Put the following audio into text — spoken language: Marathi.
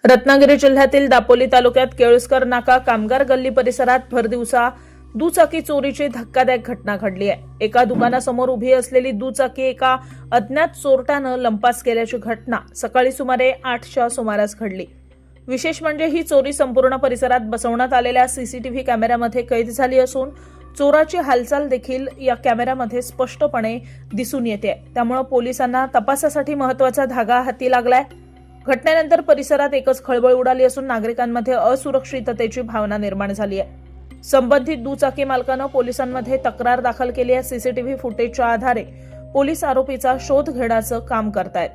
रत्नागिरी जिल्ह्यातील दापोली तालुक्यात केळुसकर नाका कामगार गल्ली परिसरात भरदिवसा दुचाकी चोरीची धक्कादायक घटना घडली आहे। एका दुकानासमोर उभी असलेली दुचाकी एका अज्ञात चोरट्यानं लंपास केल्याची घटना सकाळी सुमारे 8च्या सुमारास घडली। विशेष म्हणजे ही चोरी संपूर्ण परिसरात बसवण्यात आलेल्या सीसीटीव्ही कॅमेऱ्यामध्ये कैद झाली असून चोराची हालचाल देखील या कॅमेऱ्यामध्ये स्पष्टपणे दिसून येते। त्यामुळे पोलिसांना तपासासाठी महत्त्वाचा धागा हाती लागलाय। घटनेनंतर परिसरात एकच खळबळ उडाली असून नागरिकांमध्ये असुरक्षिततेची भावना निर्माण झाली आहे। संबंधित दुचाकी मालकानं पोलिसांमध्ये तक्रार दाखल केली आहे। सीसीटीव्ही फुटेजच्या आधारे पोलीस आरोपीचा शोध घेण्याचं काम करतायत।